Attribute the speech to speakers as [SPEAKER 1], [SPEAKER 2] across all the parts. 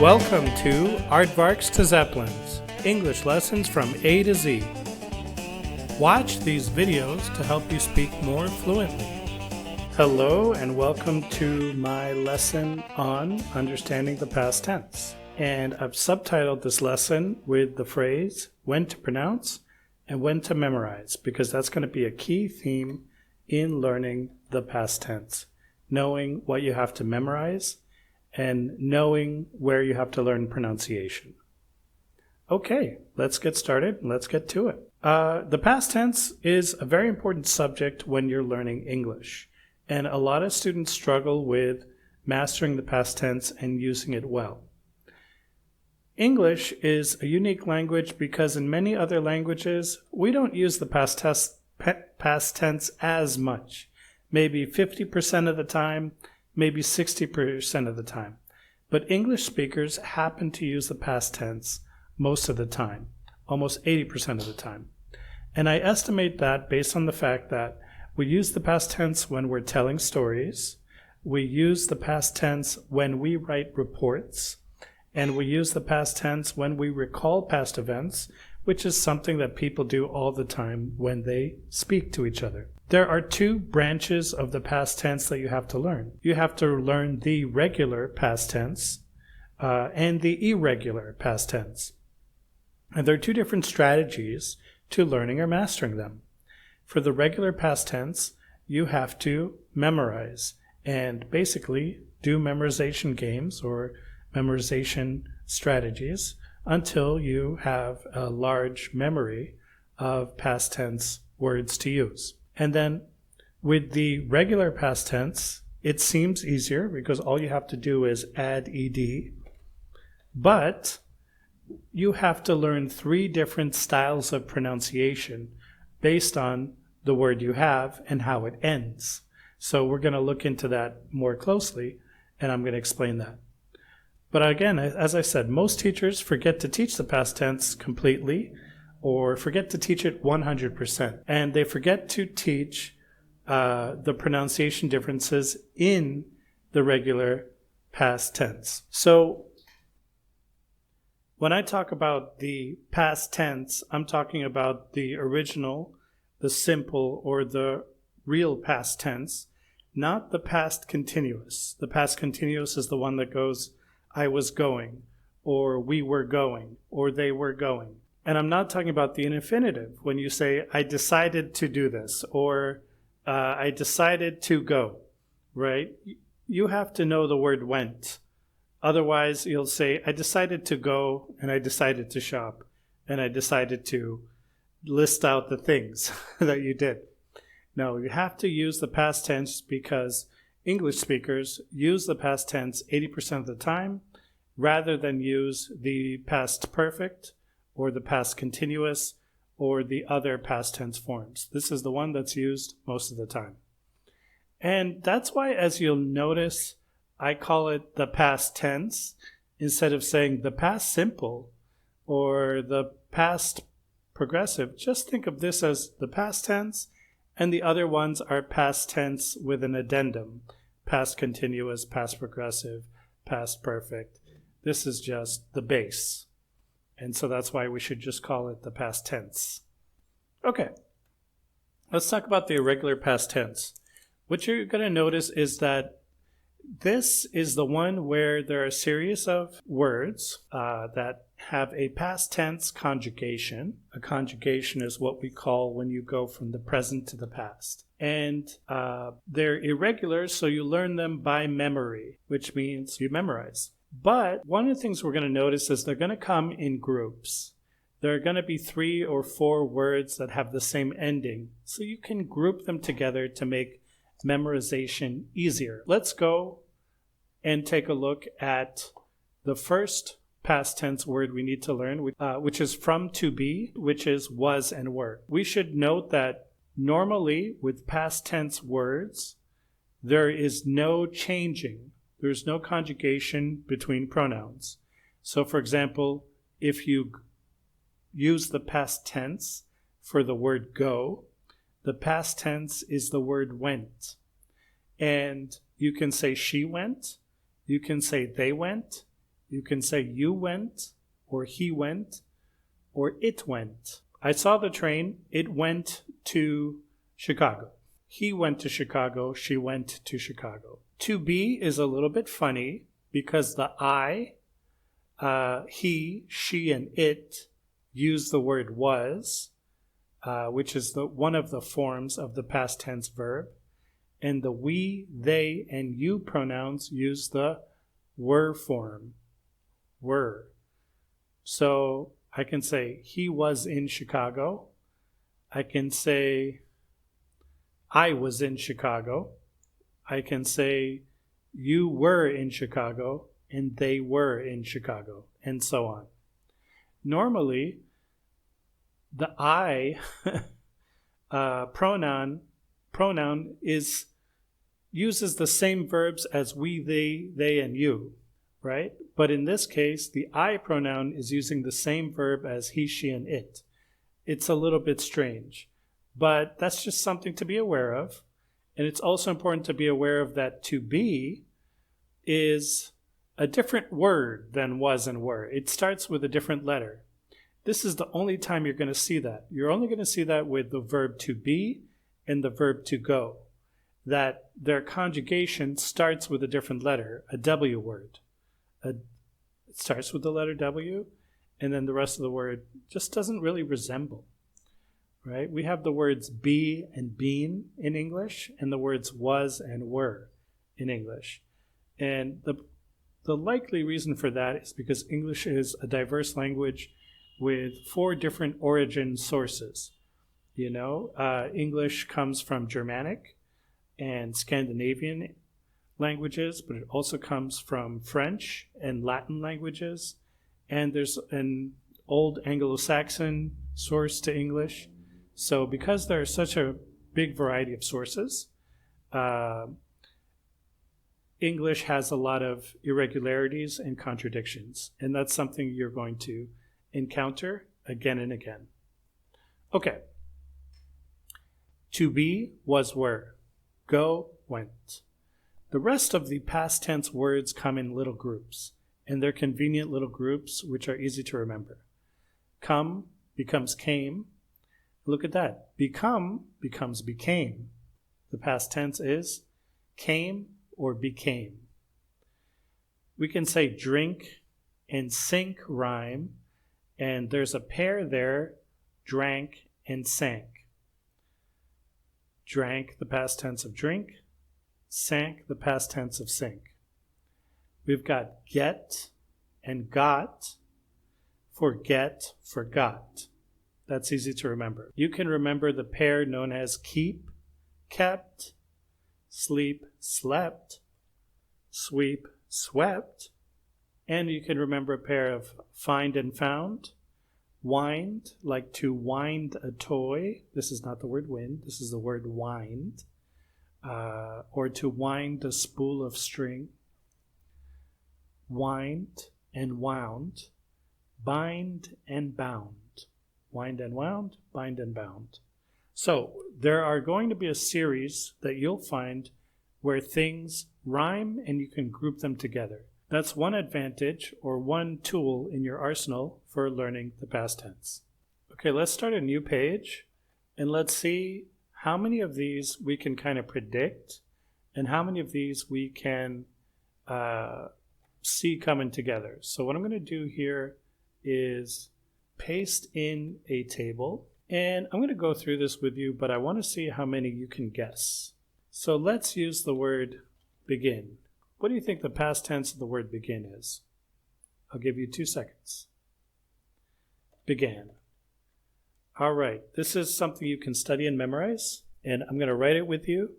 [SPEAKER 1] Welcome to Aardvarks to Zeppelins, English lessons from A to Z. Watch these videos to help you speak more fluently. Hello and welcome to my lesson on understanding the past tense. And I've subtitled this lesson with the phrase when to pronounce and when to memorize, because that's going to be a key theme in learning the past tense. Knowing what you have to memorize and knowing where you have to learn pronunciation. Okay, let's get started. Let's get to it. The past tense is a very important subject when you're learning English. And a lot of students struggle with mastering the past tense and using it well. English is a unique language because in many other languages, we don't use the past tense as much. Maybe 50% of the time, maybe 60% of the time. But English speakers happen to use the past tense most of the time, almost 80% of the time. And I estimate that based on the fact that we use the past tense when we're telling stories, we use the past tense when we write reports, and we use the past tense when we recall past events, which is something that people do all the time when they speak to each other. There are two branches of the past tense that you have to learn. You have to learn the regular past tense and the irregular past tense. And there are two different strategies to learning or mastering them. For the regular past tense, you have to memorize and basically do memorization games or memorization strategies until you have a large memory of past tense words to use. And then with the regular past tense, it seems easier because all you have to do is add ed. But you have to learn 3 different styles of pronunciation based on the word you have and how it ends. So we're going to look into that more closely, and I'm going to explain that. But again, as I said, most teachers forget to teach the past tense completely or forget to teach it 100%. And they forget to teach the pronunciation differences in the regular past tense. So when I talk about the past tense, I'm talking about the original, the simple, or the real past tense, not the past continuous. The past continuous is the one that goes, I was going, or we were going, or they were going. And I'm not talking about the infinitive, when you say, I decided to do this, or I decided to go, right? You have to know the word went. Otherwise, you'll say, I decided to go, and I decided to shop, and I decided to list out the things that you did. No, you have to use the past tense because English speakers use the past tense 80% of the time rather than use the past perfect or the past continuous or the other past tense forms. This is the one that's used most of the time. And that's why, as you'll notice, I call it the past tense instead of saying the past simple or the past progressive. Just think of this as the past tense, and the other ones are past tense with an addendum. Past continuous, past progressive, past perfect. This is just the base. And so that's why we should just call it the past tense. Okay, let's talk about the irregular past tense. What you're going to notice is that this is the one where there are a series of words that have a past tense conjugation. A conjugation is what we call when you go from the present to the past. And they're irregular, so you learn them by memory, which means you memorize. But one of the things we're going to notice is they're going to come in groups. There are going to be 3 or 4 words that have the same ending, so you can group them together to make memorization easier. Let's go and take a look at the first past tense word we need to learn, which is from to be, which is was and were. We should note that normally with past tense words, there is no changing. There's no conjugation between pronouns. So for example, if you use the past tense for the word go, the past tense is the word went. And you can say she went, you can say they went, You can say you went, or he went, or it went. I saw the train. It went to Chicago. He went to Chicago. She went to Chicago. To be is a little bit funny because the I, he, she, and it use the word was, which is one of the forms of the past tense verb. And the we, they, and you pronouns use the were form. Were. So I can say he was in Chicago. I can say I was in Chicago. I can say you were in Chicago and they were in Chicago, and so on. Normally, the I pronoun uses the same verbs as we, they, and you, right? But in this case, the I pronoun is using the same verb as he, she, and it. It's a little bit strange, but that's just something to be aware of. And it's also important to be aware of that to be is a different word than was and were. It starts with a different letter. This is the only time you're going to see that. You're only going to see that with the verb to be and the verb to go, that their conjugation starts with a different letter, a W word. It starts with the letter W, and then the rest of the word just doesn't really resemble, right? We have the words be and been in English, and the words was and were in English. And the likely reason for that is because English is a diverse language with 4 different origin sources. You know, English comes from Germanic and Scandinavian languages, but it also comes from French and Latin languages. And there's an old Anglo-Saxon source to English. So because there's such a big variety of sources, English has a lot of irregularities and contradictions. And that's something you're going to encounter again and again. Okay. To be was were. Go, went. The rest of the past tense words come in little groups, and they're convenient little groups which are easy to remember. Come becomes came. Look at that. Become becomes became. The past tense is came or became. We can say drink and sink rhyme, and there's a pair there, drank and sank. Drank, the past tense of drink. Sank, the past tense of sink. We've got get and got. Forget, forgot. That's easy to remember. You can remember the pair known as keep, kept, sleep, slept, sweep, swept. And you can remember a pair of find and found. Wind, like to wind a toy. This is not the word wind. This is the word wind. Or to wind a spool of string. Wind and wound. Bind and bound. Wind and wound, bind and bound. So there are going to be a series that you'll find where things rhyme and you can group them together. That's one advantage or one tool in your arsenal for learning the past tense. Okay, let's start a new page and let's see how many of these we can kind of predict and how many of these we can see coming together. So what I'm going to do here is paste in a table, and I'm going to go through this with you, but I want to see how many you can guess. So let's use the word begin. What do you think the past tense of the word begin is? I'll give you 2 seconds. Began. All right, this is something you can study and memorize, and I'm going to write it with you,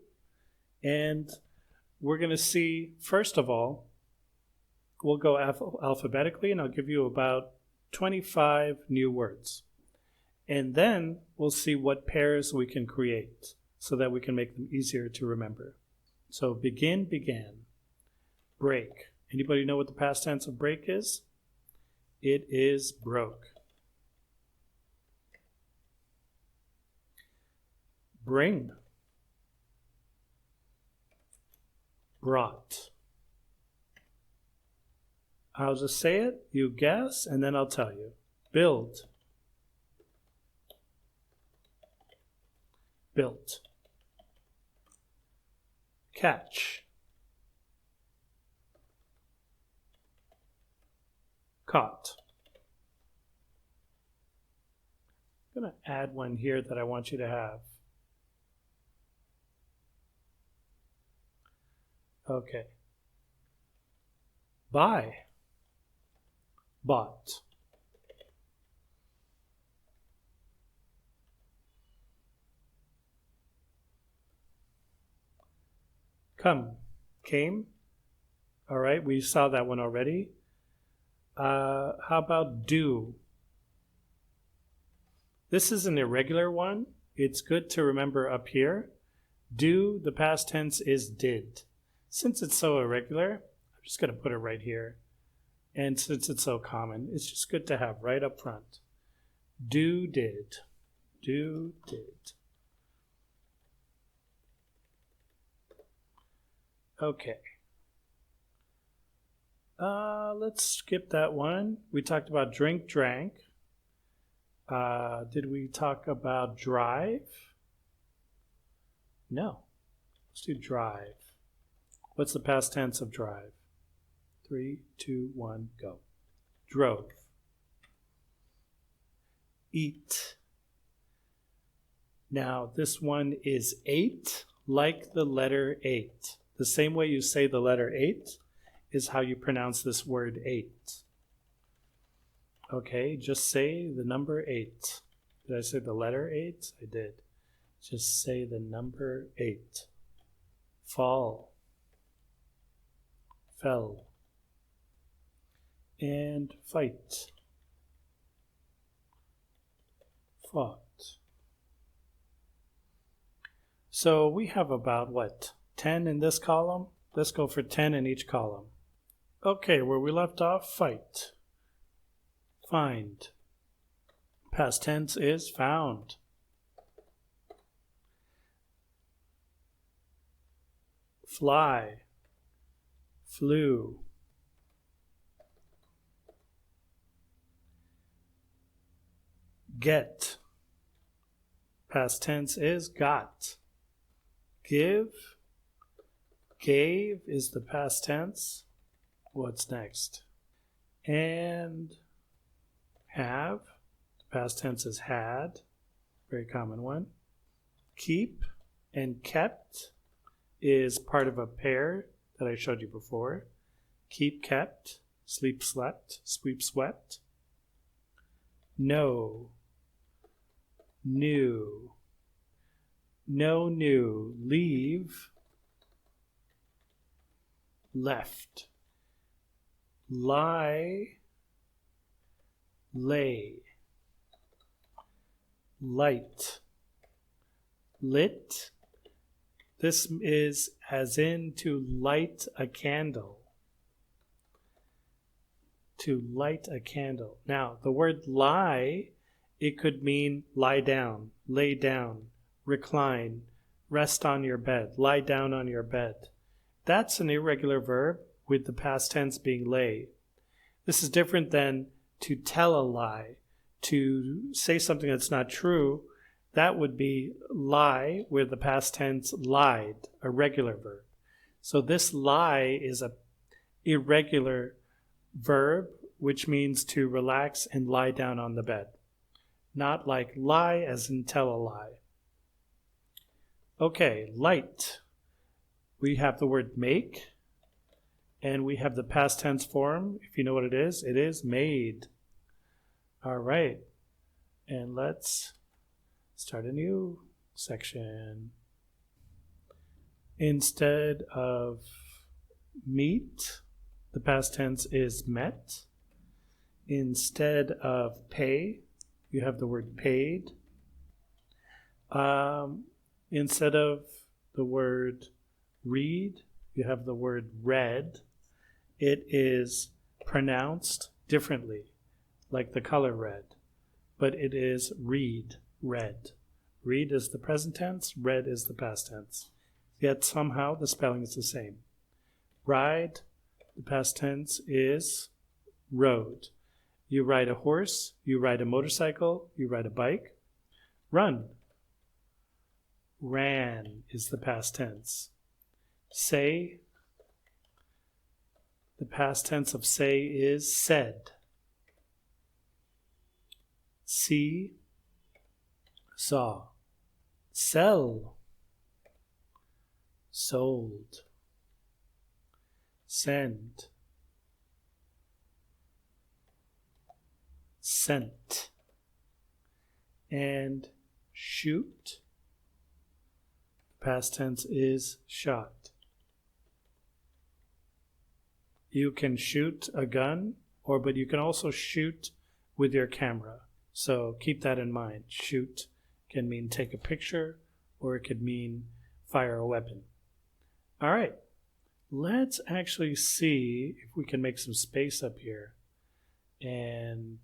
[SPEAKER 1] and we're going to see, first of all, we'll go alphabetically, and I'll give you about 25 new words. And then we'll see what pairs we can create so that we can make them easier to remember. So begin, began. Break. Anybody know what the past tense of break is? It is broke. Bring. Brought. I'll just say it, you guess, and then I'll tell you. Build. Built. Catch. Caught. I'm going to add one here that I want you to have. Okay. Buy. Bought. Come. Came. All right, we saw that one already. How about do? This is an irregular one. It's good to remember up here. Do, the past tense is did. Since it's so irregular, I'm just going to put it right here. And since it's so common, it's just good to have right up front. Do, did. Do, did. Okay. Let's skip that one. We talked about drink, drank. Did we talk about drive? No. Let's do drive. What's the past tense of drive? 3, 2, 1, go. Drove. Eat. Now, this one is ate, like the letter 8. The same way you say the letter 8 is how you pronounce this word 8. Okay, just say the number 8. Did I say the letter 8? I did. Just say the number 8. Fall. Fell. And fight. Fought. So we have about, what, 10 in this column? Let's go for 10 in each column. Okay, where we left off, fight. Find. Past tense is found. Fly. Flew. Get. Past tense is got. Give. Gave is the past tense. What's next? And have. The past tense is had. Very common one. Keep and kept is part of a pair that I showed you before. Keep, kept. Sleep, slept. Sweep, swept. Know. New. No, new. Leave. Left. Lie. Lay. Light. Lit. This is as in to light a candle. To light a candle. Now, the word lie, it could mean lie down, lay down, recline, rest on your bed, lie down on your bed. That's an irregular verb with the past tense being lay. This is different than to tell a lie, to say something that's not true. That would be lie where the past tense lied, a regular verb. So this lie is a irregular verb, which means to relax and lie down on the bed. Not like lie as in tell a lie. Okay, light. We have the word make, and we have the past tense form. If you know what it is made. All right, and let's start a new section. Instead of meet, the past tense is met. Instead of pay, you have the word paid. Instead of the word read, you have the word read. It is pronounced differently, like the color red, but it is read, read. Read is the present tense, read is the past tense. Yet somehow the spelling is the same. Ride, the past tense is rode. You ride a horse, you ride a motorcycle, you ride a bike. Run. Ran is the past tense. Say, the past tense of say is said. See, saw. Sell, sold. Send, sent. And shoot, past tense is shot. You can shoot a gun, but you can also shoot with your camera. So keep that in mind. Shoot can mean take a picture, or it could mean fire a weapon. All right, let's actually see if we can make some space up here and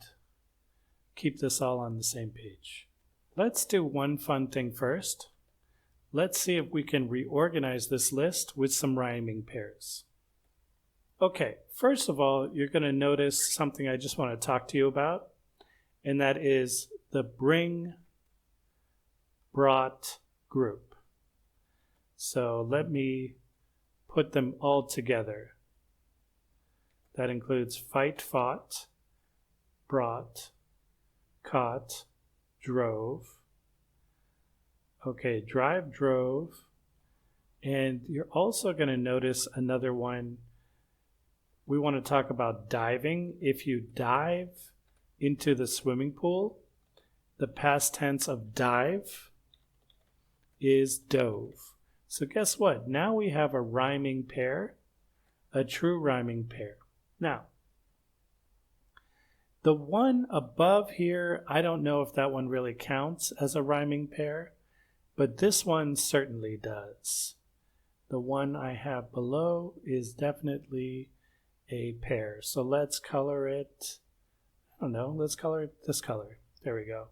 [SPEAKER 1] keep this all on the same page. Let's do one fun thing first. Let's see if we can reorganize this list with some rhyming pairs. Okay, first of all, you're going to notice something I just want to talk to you about, and that is the bring, brought group. So let me put them all together. That includes fight, fought, brought, caught, drove. Okay, drive, drove. And you're also going to notice another one. We want to talk about diving. If you dive into the swimming pool, the past tense of dive is dove. So guess what? Now we have a rhyming pair, a true rhyming pair. Now, the one above here, I don't know if that one really counts as a rhyming pair, but this one certainly does. The one I have below is definitely a pair. So let's color it, I don't know, let's color it this color. There we go.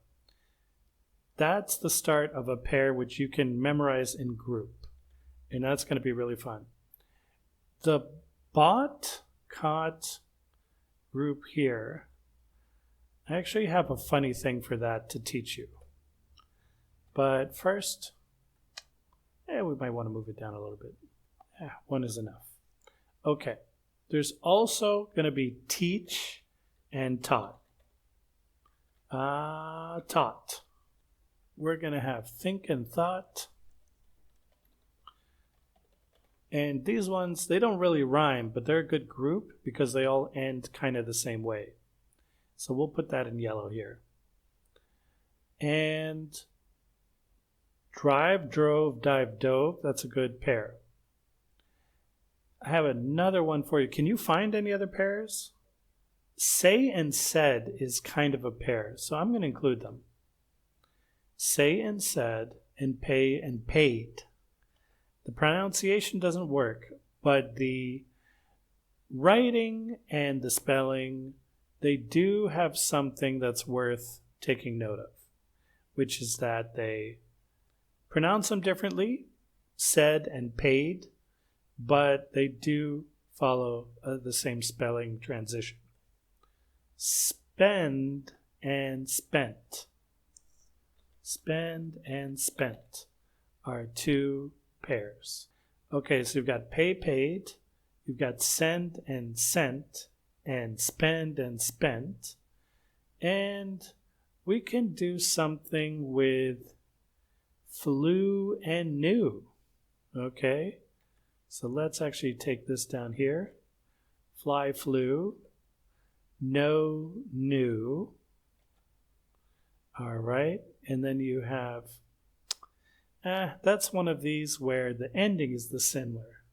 [SPEAKER 1] That's the start of a pair which you can memorize in group. And that's going to be really fun. The bought, caught group here, I actually have a funny thing for that to teach you. But first, we might want to move it down a little bit. One is enough. Okay. There's also going to be teach and taught. Taught. We're going to have think and thought. And these ones, they don't really rhyme, but they're a good group because they all end kind of the same way. So we'll put that in yellow here. And drive, drove, dive, dove, that's a good pair. I have another one for you. Can you find any other pairs? Say and said is kind of a pair, so I'm going to include them. Say and said, and pay and paid. The pronunciation doesn't work, but the writing and the spelling, they do have something that's worth taking note of, which is that they pronounce them differently, said and paid, but they do follow the same spelling transition. Spend and spent. Spend and spent are two pairs. Okay, so you've got pay, paid, you've got send and sent, and spend and spent, and we can do something with flew and knew. Okay, so let's actually take this down here. Fly, flew, know, knew. All right, and then you have that's one of these where the ending is the similar.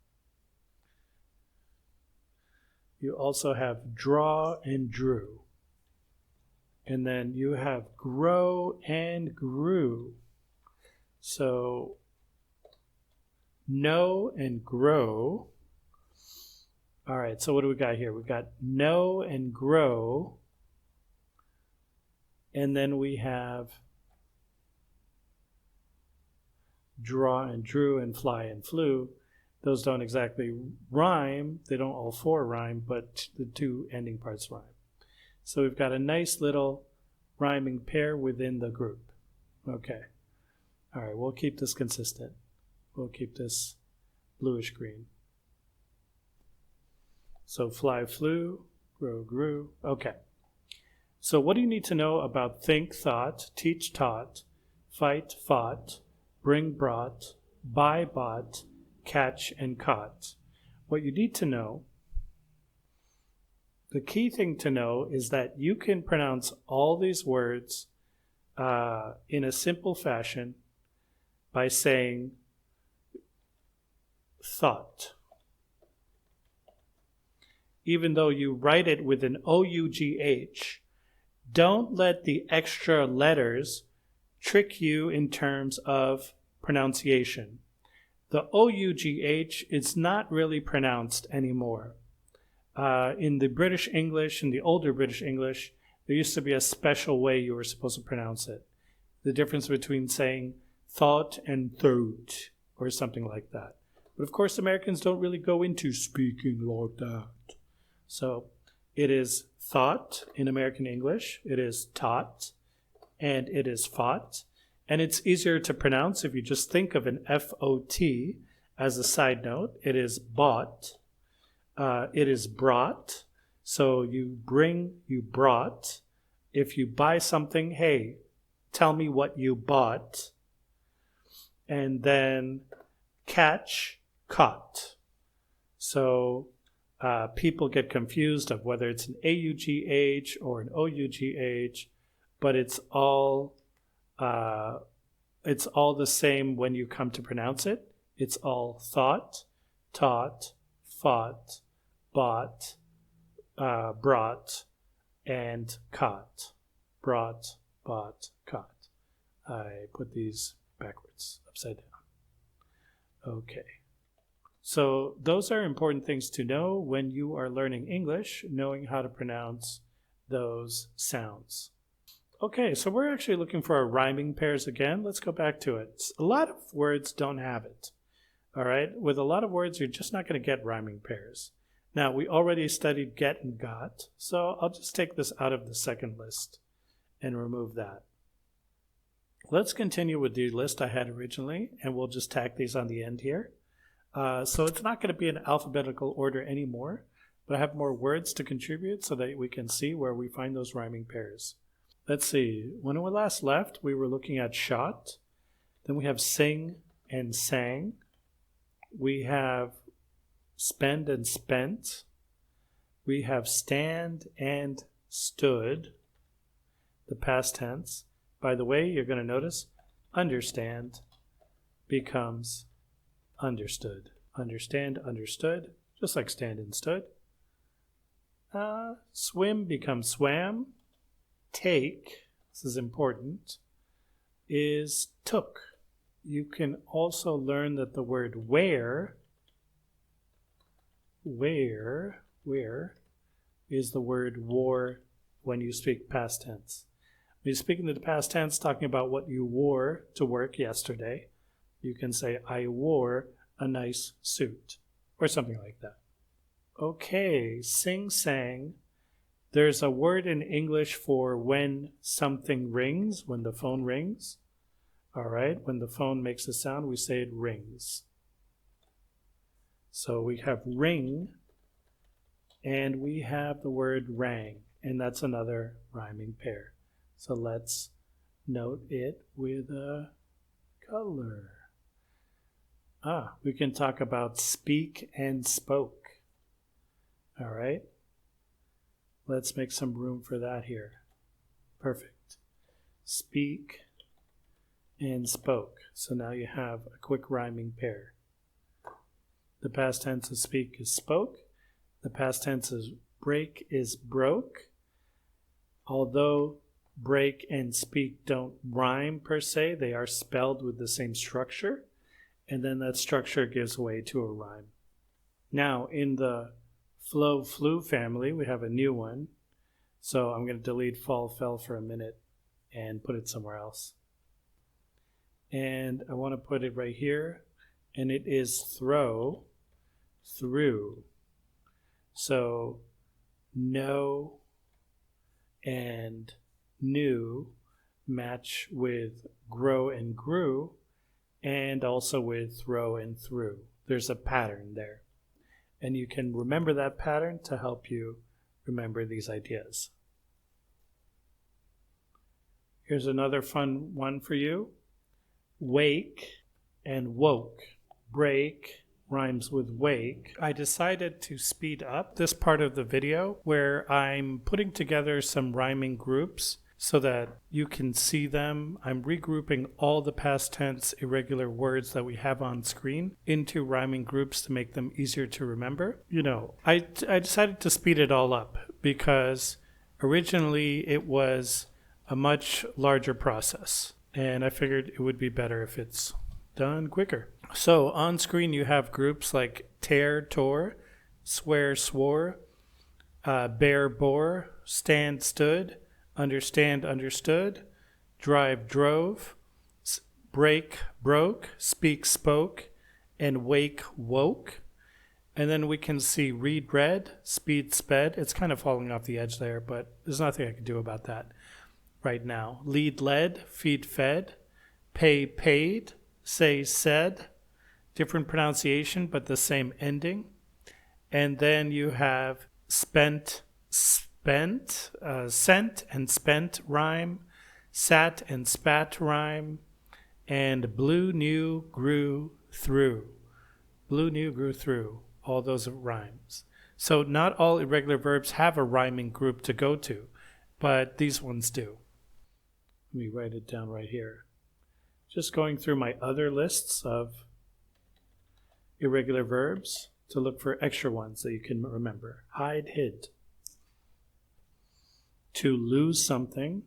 [SPEAKER 1] You also have draw and drew. And then you have grow and grew. So know and grow. All right, so what do we got here? We got know and grow. And then we have draw and drew and fly and flew. Those don't exactly rhyme. They don't all four rhyme, but the two ending parts rhyme. So we've got a nice little rhyming pair within the group. Okay. All right, we'll keep this consistent. We'll keep this bluish green. So fly, flew, grow, grew. Okay. So what do you need to know about think, thought, teach, taught, fight, fought, bring, brought, buy, bought, catch, and caught? What you need to know, the key thing to know is that you can pronounce all these words in a simple fashion by saying thought. Even though you write it with an O-U-G-H, don't let the extra letters trick you in terms of pronunciation. The O-U-G-H is not really pronounced anymore. In the British English, in the older British English, there used to be a special way you were supposed to pronounce it. The difference between saying thought and thought or something like that. But of course, Americans don't really go into speaking like that. So it is thought in American English, it is taught, and it is fought. And it's easier to pronounce if you just think of an F-O-T as a side note. It is bought. It is brought. So you bring, you brought. If you buy something, hey, tell me what you bought. And then catch, caught. So people get confused of whether it's an A-U-G-H or an O-U-G-H, but it's all the same when you come to pronounce it. It's all thought, taught, fought, bought, brought, and caught. Brought, bought, caught. I put these backwards, upside down. Okay. So those are important things to know when you are learning English, knowing how to pronounce those sounds. Okay, so we're actually looking for our rhyming pairs again. Let's go back to it. A lot of words don't have it. All right, with a lot of words, you're just not going to get rhyming pairs. Now, we already studied get and got, so I'll just take this out of the second list and remove that. Let's continue with the list I had originally, and we'll just tack these on the end here. So it's not going to be in alphabetical order anymore, but I have more words to contribute so that we can see where we find those rhyming pairs. Let's see. When we last left, we were looking at shot. Then we have sing and sang. We have spend and spent. We have stand and stood, the past tense. By the way, you're going to notice understand becomes understood. Understand, understood, just like stand and stood. Swim becomes swam. Take, this is important, is took. You can also learn that the word wear is the word wore when you speak past tense. When you speak in the past tense, talking about what you wore to work yesterday, you can say, I wore a nice suit, or something like that. Okay, sing, sang. There's a word in English for when something rings, when the phone rings. All right, when the phone makes a sound, we say it rings. So we have ring, and we have the word rang, and that's another rhyming pair. So let's note it with a color. We can talk about speak and spoke. All right. Let's make some room for that here. Perfect. Speak and spoke. So now you have a quick rhyming pair. The past tense of speak is spoke. The past tense of break is broke. Although break and speak don't rhyme per se, they are spelled with the same structure. And then that structure gives way to a rhyme. Now, in the flow, flew family, we have a new one. So I'm going to delete fall, fell for a minute and put it somewhere else. And I want to put it right here. And it is throw, through. So, know, and new match with grow and grew, and also with throw and through. There's a pattern there. And you can remember that pattern to help you remember these ideas. Here's another fun one for you. Wake and woke. Break rhymes with wake. I decided to speed up this part of the video where I'm putting together some rhyming groups so that you can see them. I'm regrouping all the past tense irregular words that we have on screen into rhyming groups to make them easier to remember. I decided to speed it all up because originally it was a much larger process, and I figured it would be better if it's done quicker. So on screen you have groups like tear, tore, swear, swore, bear, bore, stand, stood, understand, understood, drive, drove, break, broke, speak, spoke, and wake, woke. And then we can see read, read, speed, sped. It's kind of falling off the edge there, but there's nothing I can do about that right now. Lead, led, feed, fed, pay, paid, say, said. Different pronunciation, but the same ending. And then you have spent, spent, sent and spent rhyme, sat and spat rhyme, and blew, knew, grew, through. Blew, knew, grew, through. All those rhymes. So not all irregular verbs have a rhyming group to go to, but these ones do. Let me write it down right here. Just going through my other lists of irregular verbs to look for extra ones that you can remember. Hide, hid. To lose something.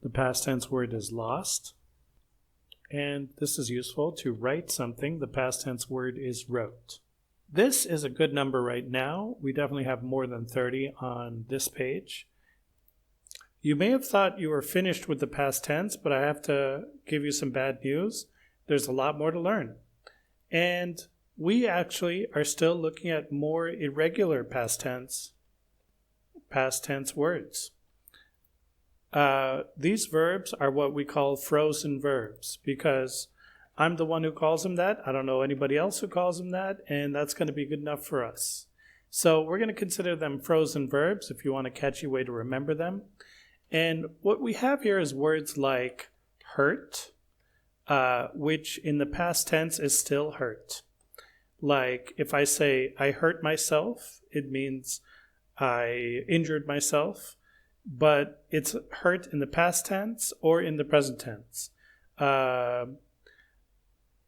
[SPEAKER 1] The past tense word is lost. And this is useful. To write something, the past tense word is wrote. This is a good number right now. We definitely have more than 30 on this page. You may have thought you were finished with the past tense, but I have to give you some bad news. There's a lot more to learn. And we actually are still looking at more irregular past tense words. These verbs are what we call frozen verbs because I'm the one who calls them that. I don't know anybody else who calls them that, and that's going to be good enough for us. So we're going to consider them frozen verbs if you want a catchy way to remember them. And what we have here is words like hurt, which in the past tense is still hurt. Like if I say I hurt myself, it means I injured myself, but it's hurt in the past tense or in the present tense. I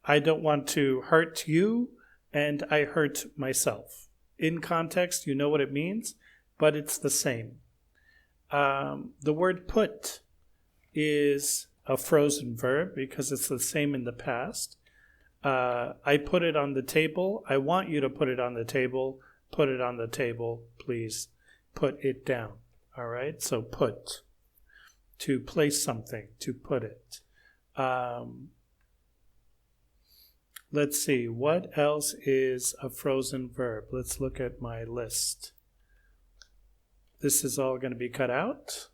[SPEAKER 1] don't want to hurt you, and I hurt myself. In context, you know what it means, but it's the same. The word put is a frozen verb because it's the same in the past. I put it on the table. I want you to put it on the table. Put it on the table, please. Put it down. All right, so put. To place something, to put it. Let's see, what else is a frozen verb? Let's look at my list. This is all going to be cut out.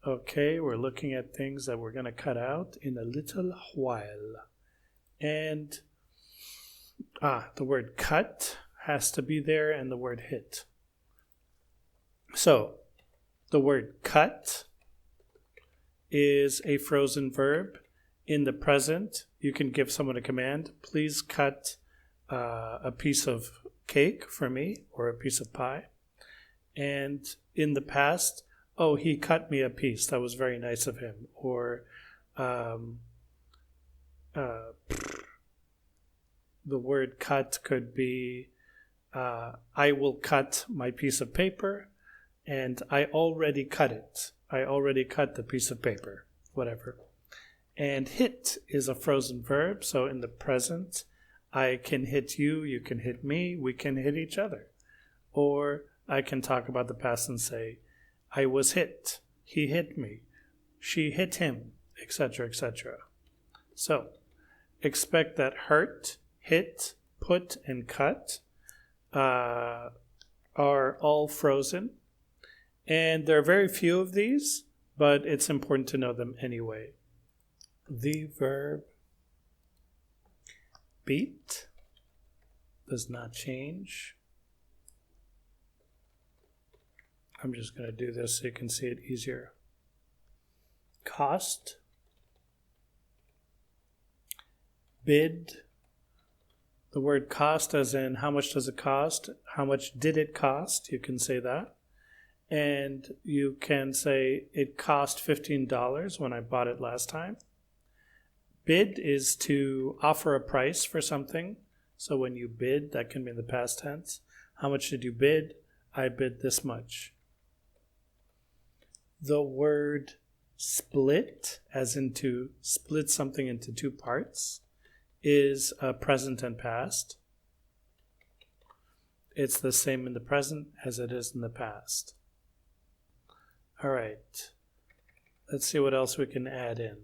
[SPEAKER 1] Okay, we're looking at things that we're going to cut out in a little while. And the word cut has to be there and the word hit. So, the word cut is a frozen verb. In the present, you can give someone a command. Please cut a piece of cake for me or a piece of pie. And in the past, oh, he cut me a piece. That was very nice of him. Or the word cut could be, I will cut my piece of paper, and I already cut it. I already cut the piece of paper, whatever. And hit is a frozen verb. So in the present, I can hit you, you can hit me, we can hit each other. Or I can talk about the past and say, I was hit, he hit me, she hit him, etc., etc. So expect that hurt, hit, put, and cut are all frozen. And there are very few of these, but it's important to know them anyway. The verb beat does not change. I'm just going to do this so you can see it easier. Cost, bid, the word cost as in how much does it cost, how much did it cost, you can say that. And you can say it cost $15 when I bought it last time. Bid is to offer a price for something. So when you bid, that can be in the past tense. How much did you bid? I bid this much. The word split, as in to split something into two parts, is present and past. It's the same in the present as it is in the past. All right, let's see what else we can add in.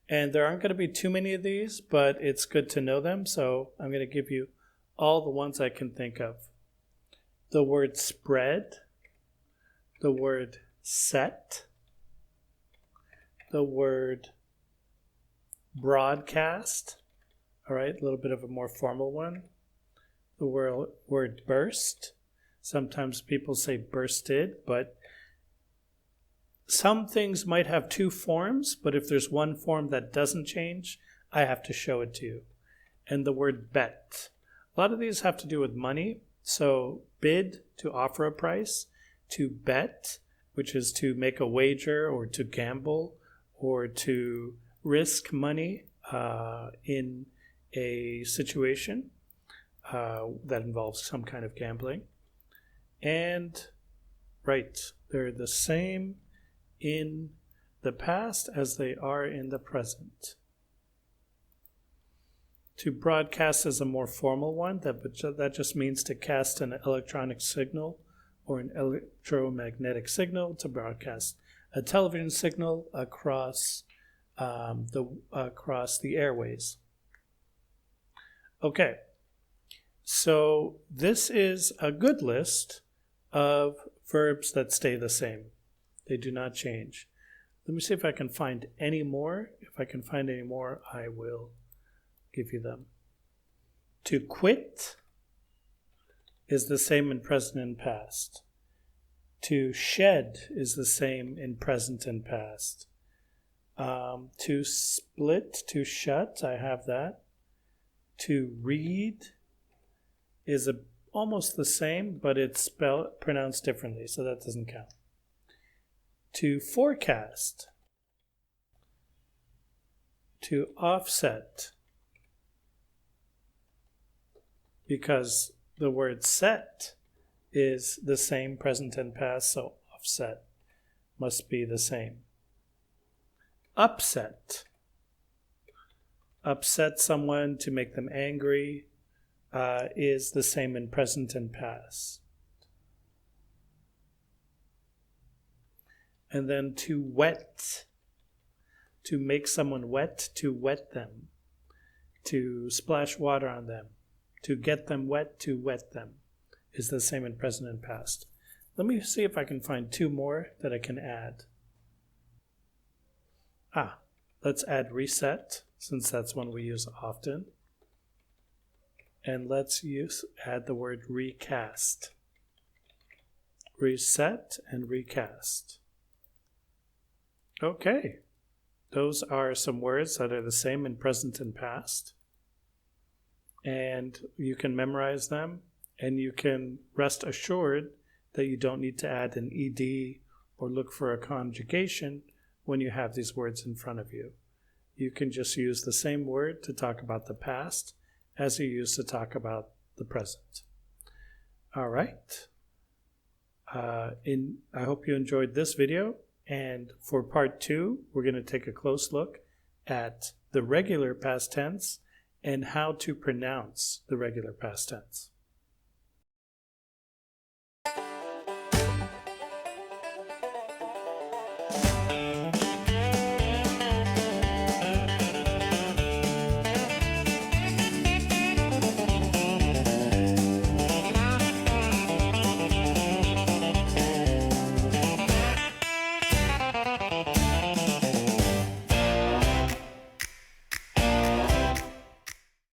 [SPEAKER 1] And there aren't going to be too many of these, but it's good to know them, so I'm going to give you all the ones I can think of. The word spread, the word set, the word broadcast, all right, a little bit of a more formal one. The word burst, sometimes people say bursted, but some things might have two forms, but if there's one form that doesn't change, I have to show it to you. And the word bet. A lot of these have to do with money. So bid, to offer a price. To bet, which is to make a wager or to gamble or to risk money in a situation that involves some kind of gambling. And, right, they're the same in the past as they are in the present. To broadcast is a more formal one. That just means to cast an electronic signal or an electromagnetic signal, to broadcast a television signal across the airways. Okay, so this is a good list of verbs that stay the same. They do not change. Let me see if I can find any more. If I can find any more, I will give you them. To quit is the same in present and past. To shed is the same in present and past. To split, to shut, I have that. To read is almost the same, but it's pronounced differently, so that doesn't count. To forecast, to offset, because the word set is the same present and past, so offset must be the same. Upset, upset someone, to make them angry, is the same in present and past. And then to wet, to make someone wet, to wet them, to splash water on them, to get them wet, to wet them, is the same in present and past. Let me see if I can find two more that I can add. Let's add reset, since that's one we use often. And let's add the word recast. Reset and recast. Okay, those are some words that are the same in present and past. And you can memorize them, and you can rest assured that you don't need to add an ed or look for a conjugation when you have these words in front of you. You can just use the same word to talk about the past as you use to talk about the present. All right. I hope you enjoyed this video. And for part 2, we're going to take a close look at the regular past tense and how to pronounce the regular past tense.